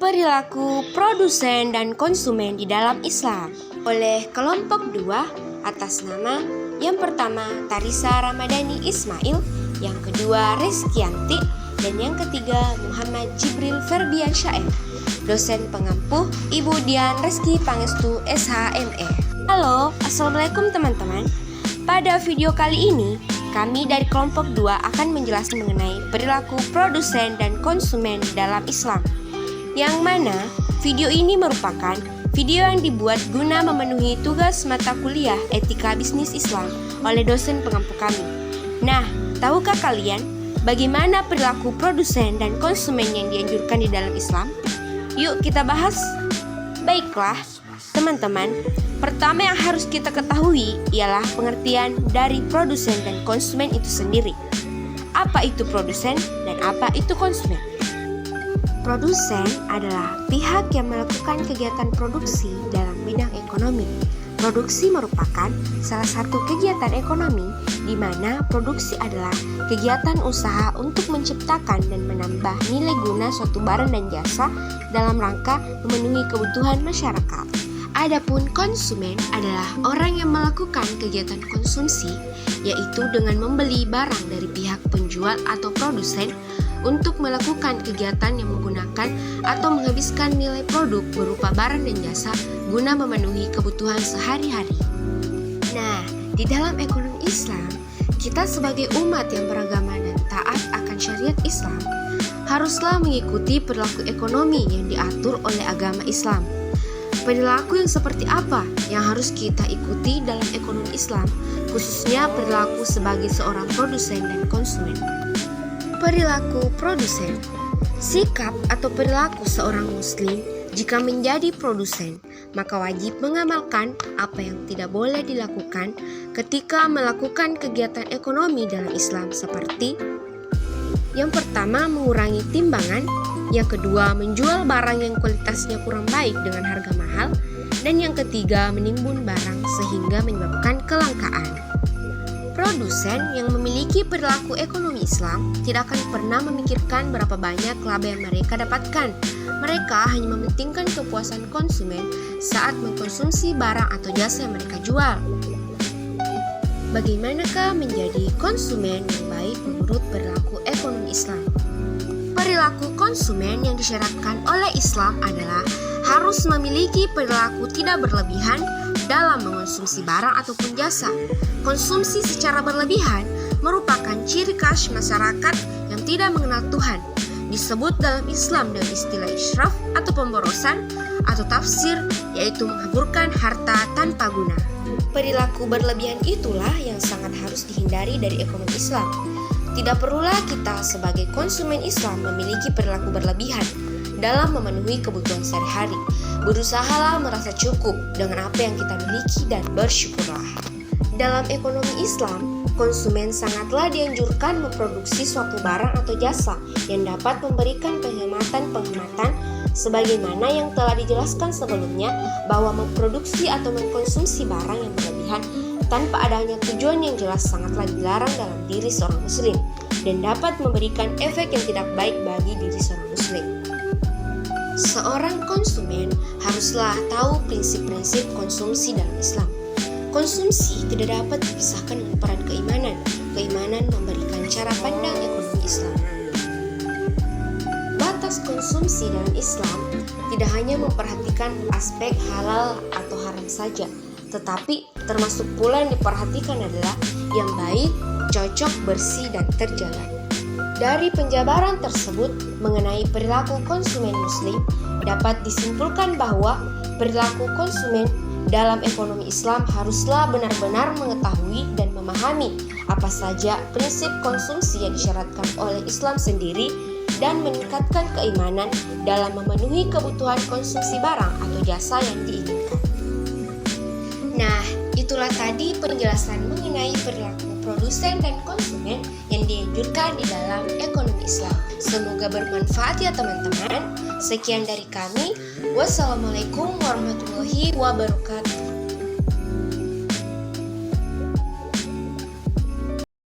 Perilaku produsen dan konsumen di dalam Islam oleh kelompok 2 atas nama yang pertama Tarisa Ramadhani Ismail, yang kedua Rizkyanti, dan yang ketiga Muhammad Jibril Ferdian Syair, dosen pengampuh Ibu Dian Reski Pangestu SHME. Halo, Assalamualaikum teman-teman. Pada video kali ini kami dari kelompok 2 akan menjelaskan mengenai perilaku produsen dan konsumen dalam Islam, yang mana video ini merupakan video yang dibuat guna memenuhi tugas mata kuliah Etika Bisnis Islam oleh dosen pengampu kami. Nah, tahukah kalian bagaimana perilaku produsen dan konsumen yang dianjurkan di dalam Islam? Yuk kita bahas. Baiklah, teman-teman, pertama yang harus kita ketahui ialah pengertian dari produsen dan konsumen itu sendiri. Apa itu produsen dan apa itu konsumen? Produsen adalah pihak yang melakukan kegiatan produksi dalam bidang ekonomi. Produksi merupakan salah satu kegiatan ekonomi di mana produksi adalah kegiatan usaha untuk menciptakan dan menambah nilai guna suatu barang dan jasa dalam rangka memenuhi kebutuhan masyarakat. Adapun konsumen adalah orang yang melakukan kegiatan konsumsi, yaitu dengan membeli barang dari pihak penjual atau produsen untuk melakukan kegiatan yang menggunakan atau menghabiskan nilai produk berupa barang dan jasa guna memenuhi kebutuhan sehari-hari. Nah, di dalam ekonomi Islam, kita sebagai umat yang beragama dan taat akan syariat Islam haruslah mengikuti perilaku ekonomi yang diatur oleh agama Islam. Perilaku yang seperti apa yang harus kita ikuti dalam ekonomi Islam, khususnya perilaku sebagai seorang produsen dan konsumen? Perilaku produsen, sikap atau perilaku seorang muslim jika menjadi produsen, maka wajib mengamalkan apa yang tidak boleh dilakukan ketika melakukan kegiatan ekonomi dalam Islam, seperti yang pertama mengurangi timbangan, yang kedua menjual barang yang kualitasnya kurang baik dengan harga mahal, dan yang ketiga menimbun barang sehingga menyebabkan kelangkaan. Produsen yang memiliki perilaku ekonomi Islam tidak akan pernah memikirkan berapa banyak laba yang mereka dapatkan. Mereka hanya mementingkan kepuasan konsumen saat mengkonsumsi barang atau jasa yang mereka jual. Bagaimanakah menjadi konsumen yang baik menurut perilaku ekonomi Islam? Perilaku konsumen yang disyaratkan oleh Islam adalah harus memiliki perilaku tidak berlebihan dalam mengonsumsi barang ataupun jasa. Konsumsi secara berlebihan merupakan ciri khas masyarakat yang tidak mengenal Tuhan. Disebut dalam Islam dengan istilah israf atau pemborosan, atau tafsir yaitu menghaburkan harta tanpa guna. Perilaku berlebihan itulah yang sangat harus dihindari dari ekonomi Islam. Tidak perlulah kita sebagai konsumen Islam memiliki perilaku berlebihan dalam memenuhi kebutuhan sehari-hari. Berusahalah merasa cukup dengan apa yang kita miliki dan bersyukurlah. Dalam ekonomi Islam, konsumen sangatlah dianjurkan memproduksi suatu barang atau jasa yang dapat memberikan penghematan sebagaimana yang telah dijelaskan sebelumnya, bahwa memproduksi atau mengkonsumsi barang yang berlebihan tanpa adanya tujuan yang jelas sangatlah dilarang dalam diri seorang muslim dan dapat memberikan efek yang tidak baik bagi diri seorang muslim. Seorang konsumen haruslah tahu prinsip-prinsip konsumsi dalam Islam. Konsumsi tidak dapat dipisahkan dengan peran keimanan. Keimanan memberikan cara pandang ekonomi Islam. Batas konsumsi dalam Islam tidak hanya memperhatikan aspek halal atau haram saja, tetapi termasuk pula yang diperhatikan adalah yang baik, cocok, bersih, dan terjalan. Dari penjabaran tersebut mengenai perilaku konsumen muslim, dapat disimpulkan bahwa perilaku konsumen dalam ekonomi Islam haruslah benar-benar mengetahui dan memahami apa saja prinsip konsumsi yang disyaratkan oleh Islam sendiri dan meningkatkan keimanan dalam memenuhi kebutuhan konsumsi barang atau jasa yang diinginkan. Nah, itulah tadi penjelasan mengenai perilaku produsen dan konsumen yang dianjurkan di dalam ekonomi Islam. Semoga bermanfaat ya teman-teman. Sekian dari kami. Wassalamualaikum warahmatullahi wabarakatuh.